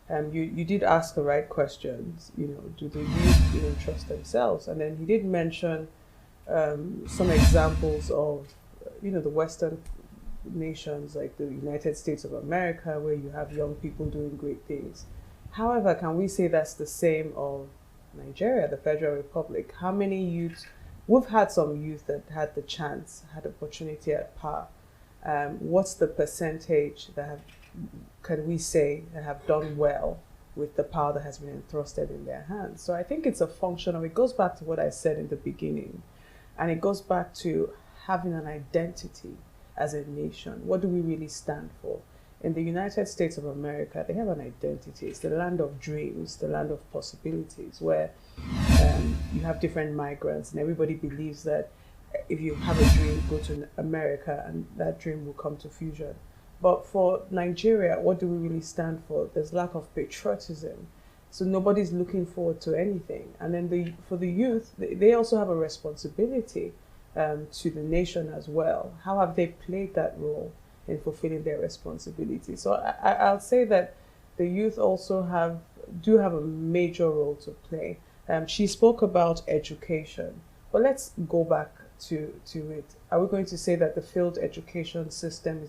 You did ask the right questions. Do the youth trust themselves? And then he did mention some examples of the Western nations like the United States of America, where you have young people doing great things. However, can we say that's the same of Nigeria, the Federal Republic? How many youths? We've had some youth that had the chance, had opportunity at par. What's the percentage can we say, that have done well with the power that has been entrusted in their hands? So I think it's a function of, it goes back to what I said in the beginning, and it goes back to having an identity as a nation. What do we really stand for? In the United States of America, they have an identity. It's the land of dreams, the land of possibilities, where you have different migrants, and everybody believes that if you have a dream, go to America, and that dream will come to fusion. But for Nigeria, what do we really stand for? There's lack of patriotism. So nobody's looking forward to anything. And then for the youth, they also have a responsibility to the nation as well. How have they played that role in fulfilling their responsibility? So I'll say that the youth also do have a major role to play. She spoke about education, but let's go back to it. Are we going to say that the field education system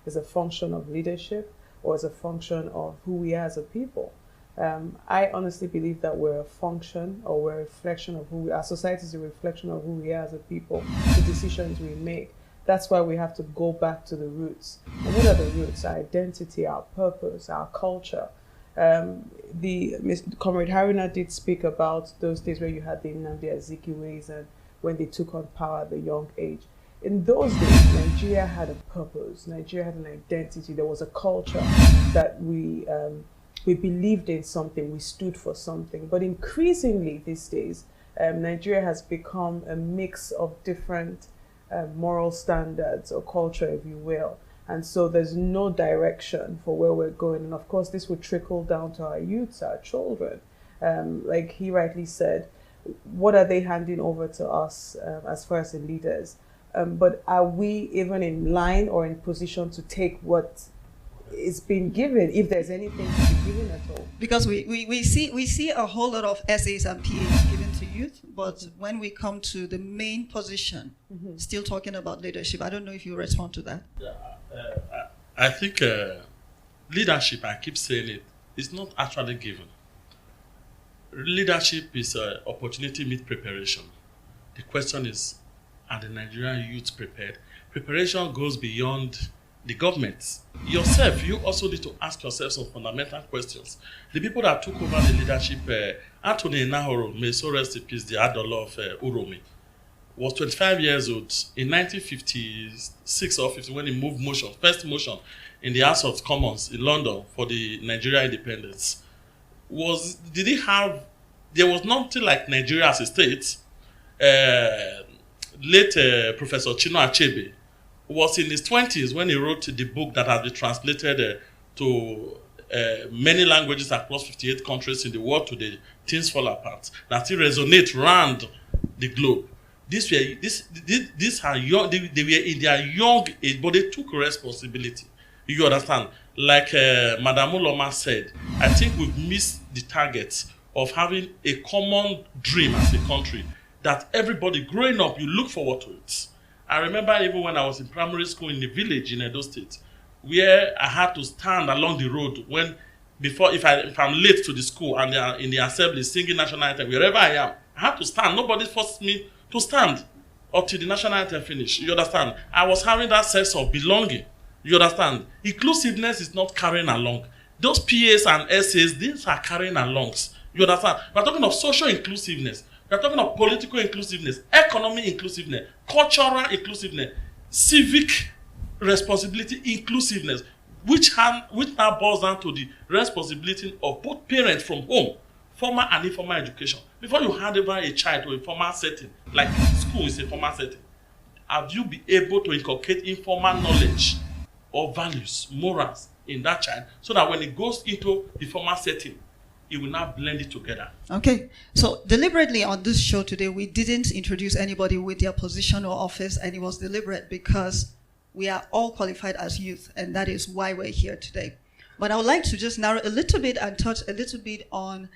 is a function of leadership, or is a function of who we are as a people? I honestly believe that we're a function, or we're a reflection of our society is a reflection of who we are as a people, the decisions we make. That's why we have to go back to the roots. And what are the roots? Our identity, our purpose, our culture. Comrade Haruna did speak about those days where you had the Nnamdi Azikiwe's, and when they took on power at the young age. In those days, Nigeria had a purpose. Nigeria had an identity. There was a culture that we believed in something. We stood for something. But increasingly these days, Nigeria has become a mix of different moral standards or culture, if you will. And so there's no direction for where we're going. And of course, this would trickle down to our youths, our children. Like he rightly said, what are they handing over to us as far as the leaders? But are we even in line or in position to take what is being given, if there's anything to be given at all? Because we see a whole lot of essays and PAs given to youth, but when we come to the main position, still talking about leadership. I don't know if you respond to that. I think leadership, I keep saying it, is not actually given. Leadership is an opportunity meet preparation. The question is, are the Nigerian youth prepared? Preparation goes beyond the government. Yourself, you also need to ask yourself some fundamental questions. The people that took over the leadership, Anthony Nahoro, may so rest in peace, the Adolo of Uromi, was 25 years old in 1956 or 50 when he moved first motion in the House of Commons in London for the Nigeria independence. There was nothing like Nigeria as a state. Late Professor Chino Achebe was in his 20s when he wrote the book that has been translated to many languages across 58 countries in the world today, Things Fall Apart, that still resonate around the globe. These are young, they were in their young age, but they took responsibility. You understand? Like Madame Uloma said, I think we've missed the target of having a common dream as a country that everybody growing up, you look forward to it. I remember even when I was in primary school in the village in Edo State, where I had to stand along the road if I'm late to the school and they are in the assembly singing national anthem, wherever I am, I have to stand. Nobody forced me to stand until the national anthem finished. You understand? I was having that sense of belonging. You understand? Inclusiveness is not carrying along. Those PAs and SAs, these are carrying along. You understand? We're talking of social inclusiveness. We're talking of political inclusiveness, economic inclusiveness, cultural inclusiveness, civic responsibility inclusiveness, which now boils down to the responsibility of both parents from home, formal and informal education. Before you hand over a child to a formal setting, like school is a formal setting, have you been able to inculcate informal knowledge or values, morals in that child, so that when it goes into the formal setting, it will not blend it together. Okay, so deliberately on this show today, we didn't introduce anybody with their position or office, and it was deliberate because we are all qualified as youth, and that is why we're here today. But I would like to just narrow a little bit and touch a little bit on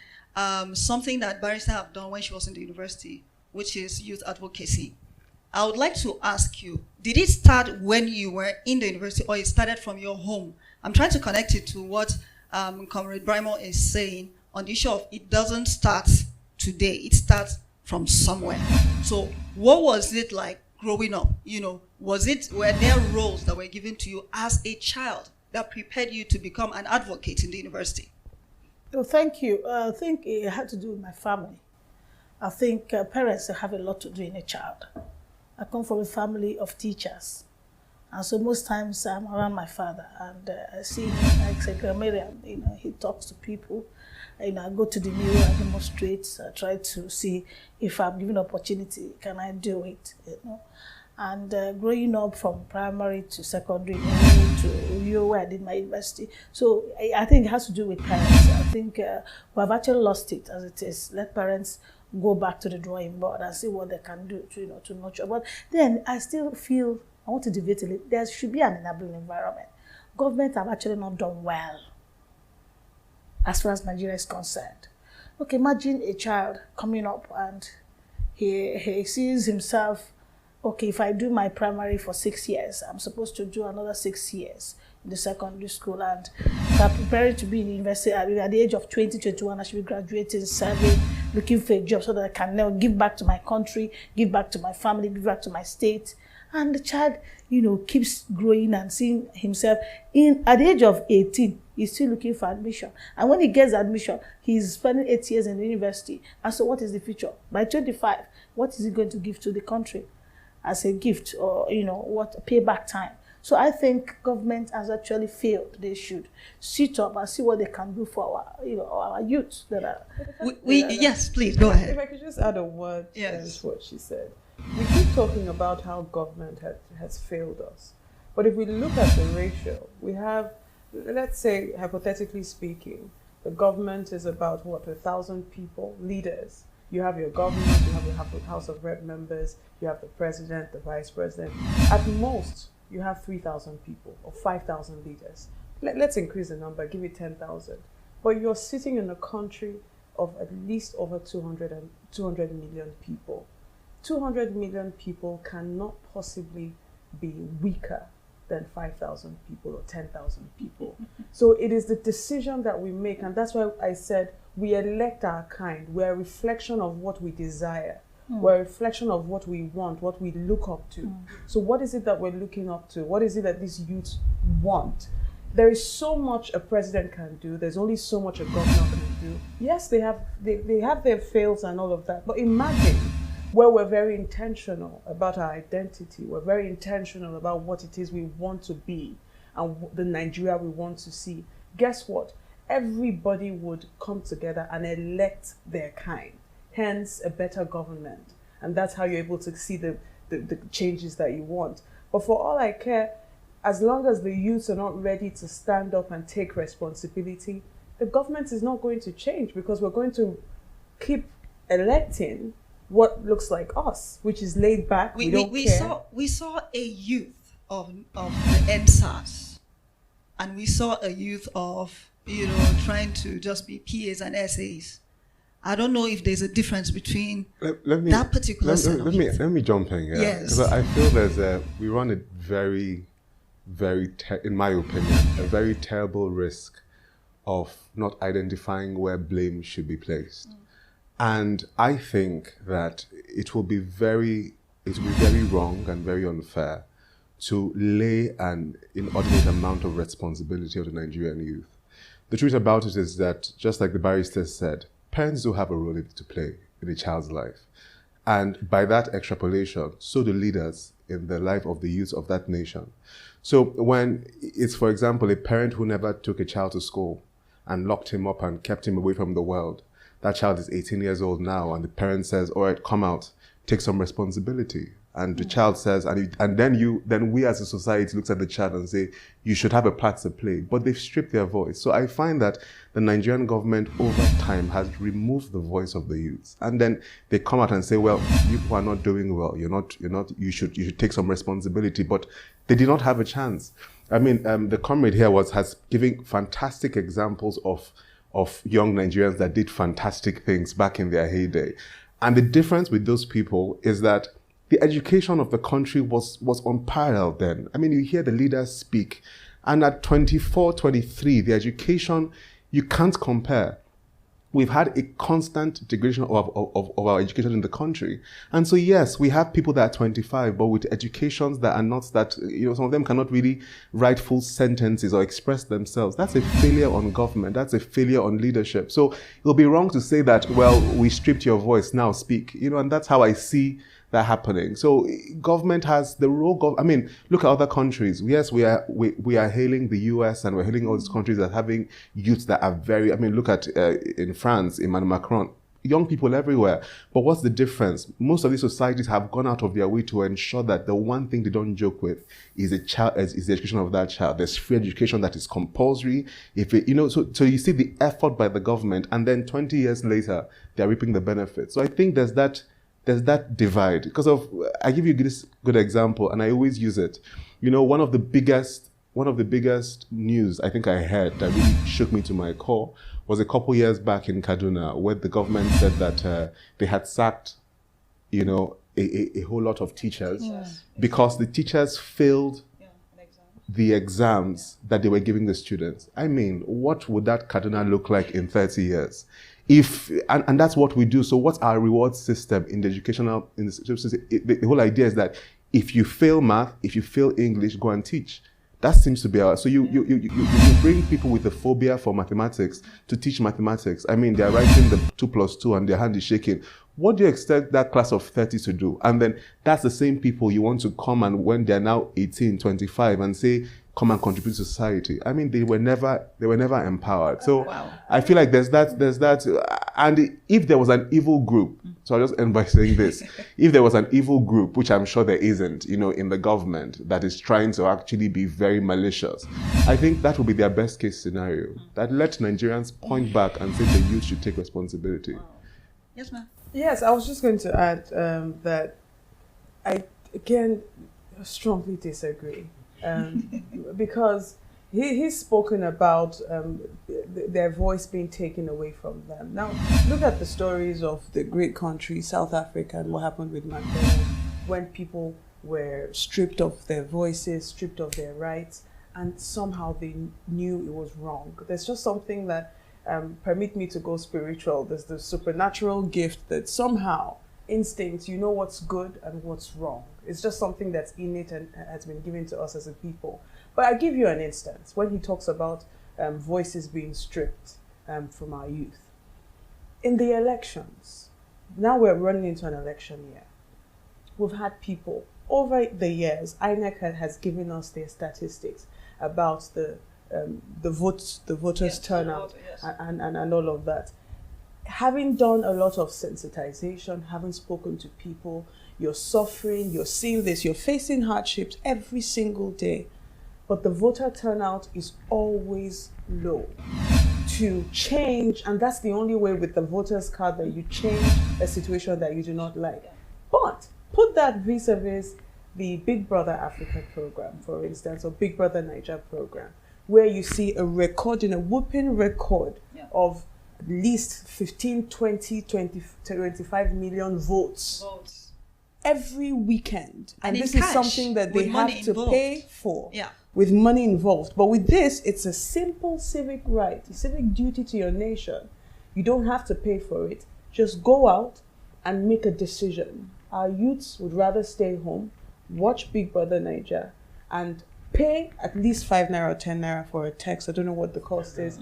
something that Barrister have done when she was in the university, which is youth advocacy. I would like to ask you, did it start when you were in the university or it started from your home? I'm trying to connect it to what Comrade Brimo is saying on the issue of it doesn't start today, it starts from somewhere. So what was it like growing up? You know, were there roles that were given to you as a child that prepared you to become an advocate in the university? Well, thank you. I think it had to do with my family. I think parents have a lot to do in a child. I come from a family of teachers. And so most times I'm around my father and I see him like a grammarian. You know, he talks to people. You know, I go to the mirror, I demonstrate, I try to see if I'm given opportunity, can I do it, you know. And growing up from primary to secondary to where I did my university. So I think it has to do with parents. I think we have actually lost it as it is. Let parents go back to the drawing board and see what they can do to, you know, to nurture. But then I still feel, I want to deviate a little, there should be an enabling environment. Government have actually not done well as far as Nigeria is concerned. Okay, imagine a child coming up and he sees himself, okay, if I do my primary for 6 years, I'm supposed to do another 6 years in the secondary school, and I'm preparing to be in university at the age of 20, 21, I should be graduating, serving, looking for a job so that I can now give back to my country, give back to my family, give back to my state. And the child, you know, keeps growing and seeing himself at the age of 18, he's still looking for admission. And when he gets admission, he's spending 8 years in the university. And so what is the future? By 25, what is he going to give to the country as a gift, or, you know, what payback time? So I think government has actually failed. They should sit up and see what they can do for our, you know, our youth that are. Yes, please go ahead. If I could just add a word Yes. to what she said. We keep talking about how government has failed us. But if we look at the ratio, we have, let's say, hypothetically speaking, the government is about, 1,000 people, leaders. You have your government, you have the House of Rep members, you have the president, the vice president. At most, you have 3,000 people or 5,000 leaders. Let's increase the number, give it 10,000. But you're sitting in a country of at least over 200 million people. 200 million people cannot possibly be weaker than 5,000 people or 10,000 people. So it is the decision that we make, and that's why I said we elect our kind. We're a reflection of what we desire. We're a reflection of what we want, what we look up to. So what is it that we're looking up to? What is it that these youths want? There is so much a president can do. There's only so much a governor can do. Yes, they have their fails and all of that. But imagine where we're very intentional about our identity. We're very intentional about what it is we want to be and the Nigeria we want to see. Guess what? Everybody would come together and elect their kind. Hence, a better government. And that's how you're able to see the changes that you want. But for all I care, as long as the youths are not ready to stand up and take responsibility, the government is not going to change, because we're going to keep electing what looks like us, which is laid back. We don't care. We saw a youth of the NSAS, and we saw a youth of, you know, trying to just be PAs and SAs. I don't know if there's a difference between that particular set of youth. Let me jump in here. Yes. Because I feel we run a very, in my opinion, a very terrible risk of not identifying where blame should be placed. And I think that it will be very wrong and very unfair to lay an inordinate amount of responsibility on the Nigerian youth. The truth about it is that, just like the barrister said, parents do have a role to play in a child's life. And by that extrapolation, so do leaders in the life of the youth of that nation. So when it's, for example, a parent who never took a child to school and locked him up and kept him away from the world, that child is 18 years old now, and the parent says, all right, come out, take some responsibility. And the child says, and then we as a society looks at the child and say, you should have a part to play. But they've stripped their voice. So I find that the Nigerian government over time has removed the voice of the youths. And then they come out and say, well, you are not doing well. You should take some responsibility. But they did not have a chance. I mean, the comrade here has given fantastic examples of young Nigerians that did fantastic things back in their heyday. And the difference with those people is that the education of the country was unparalleled then. I mean, you hear the leaders speak, and at 24, 23, the education, you can't compare. We've had a constant degradation of our education in the country. And so, yes, we have people that are 25, but with educations that are not that, some of them cannot really write full sentences or express themselves. That's a failure on government. That's a failure on leadership. So it'll be wrong to say that, well, we stripped your voice, now speak. And that's how I see that happening. So government has the role. I mean, look at other countries. Yes, we are hailing the US and we're hailing all these countries that are having youths that are very. I mean, look at in France, Emmanuel Macron, young people everywhere. But what's the difference? Most of these societies have gone out of their way to ensure that the one thing they don't joke with is the education of that child. There's free education that is compulsory. So you see the effort by the government, and then 20 years later they're reaping the benefits. So I think there's that divide because I give you this good example, and I always use it. One of the biggest news I think I heard that really shook me to my core was a couple years back in Kaduna, where the government said that they had sacked, a whole lot of teachers because the teachers failed the exams that they were giving the students. I mean, what would that Kaduna look like in 30 years? And that's what we do. So what's our reward system in the educational, the whole idea is that if you fail math, if you fail English, go and teach. That seems to be so you bring people with a phobia for mathematics to teach mathematics. I mean, they're writing the 2 plus 2 and their hand is shaking. What do you expect that class of 30 to do? And then that's the same people you want to come and when they're now 18, 25 and say, come and contribute to society. I mean, they were never empowered. So I feel like there's that. And if there was an evil group, so I'll just end by saying this. If there was an evil group, which I'm sure there isn't, in the government that is trying to actually be very malicious, I think that would be their best case scenario. That let Nigerians point back and say the youth should take responsibility. Wow. Yes, ma'am. Yes, I was just going to add that I, again, strongly disagree. Because he's spoken about their voice being taken away from them. Now, look at the stories of the great country, South Africa, and what happened with Mandela, when people were stripped of their voices, stripped of their rights, and somehow they knew it was wrong. There's just something that, permit me to go spiritual, there's the supernatural gift that somehow, instinct, you know what's good and what's wrong. It's just something that's innate and has been given to us as a people. But I give you an instance when he talks about voices being stripped from our youth. In the elections, now we're running into an election year. We've had people over the years, INEC has given us their statistics about the voters turnout and all of that. Having done a lot of sensitization, having spoken to people, you're suffering, you're seeing this, you're facing hardships every single day. But the voter turnout is always low. To change, and that's the only way with the voter's card that you change a situation that you do not like. But put that vis-a-vis the Big Brother Africa program, for instance, or Big Brother Niger program, where you see a whooping record of at least 15, 20, 25 million votes every weekend. And this is something that they have to pay for with money involved. But with this, it's a simple civic right, a civic duty to your nation. You don't have to pay for it. Just go out and make a decision. Our youths would rather stay home, watch Big Brother Niger, and pay at least 5 naira or 10 naira for a text, I don't know what the cost is,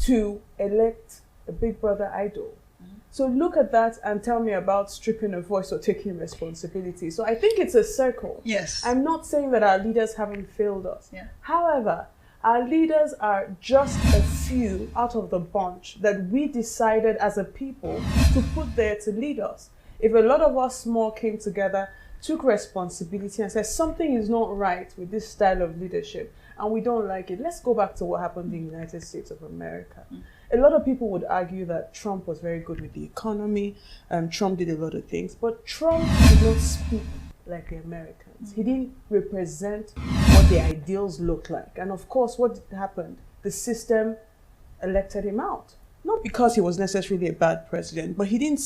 to elect a Big Brother idol. So look at that and tell me about stripping a voice or taking responsibility. So I think it's a circle. Yes. I'm not saying that our leaders haven't failed us. However, our leaders are just a few out of the bunch that we decided as a people to put there to lead us. If a lot of us small came together, took responsibility and said something is not right with this style of leadership and we don't like it, let's go back to what happened in the United States of America. A lot of people would argue that Trump was very good with the economy, Trump did a lot of things, but Trump did not speak like the Americans. He didn't represent what the ideals look like. And of course, what happened? The system elected him out. Not because he was necessarily a bad president, but he didn't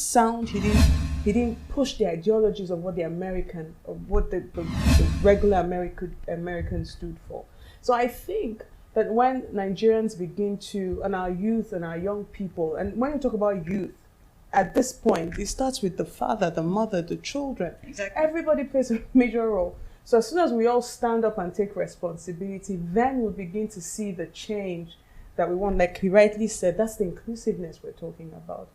push the ideologies of what the regular American stood for. So I think that when Nigerians begin to, and our youth and our young people, and when we talk about youth, at this point, it starts with the father, the mother, the children. Exactly. Everybody plays a major role. So as soon as we all stand up and take responsibility, then we'll begin to see the change that we want. Like he rightly said, that's the inclusiveness we're talking about.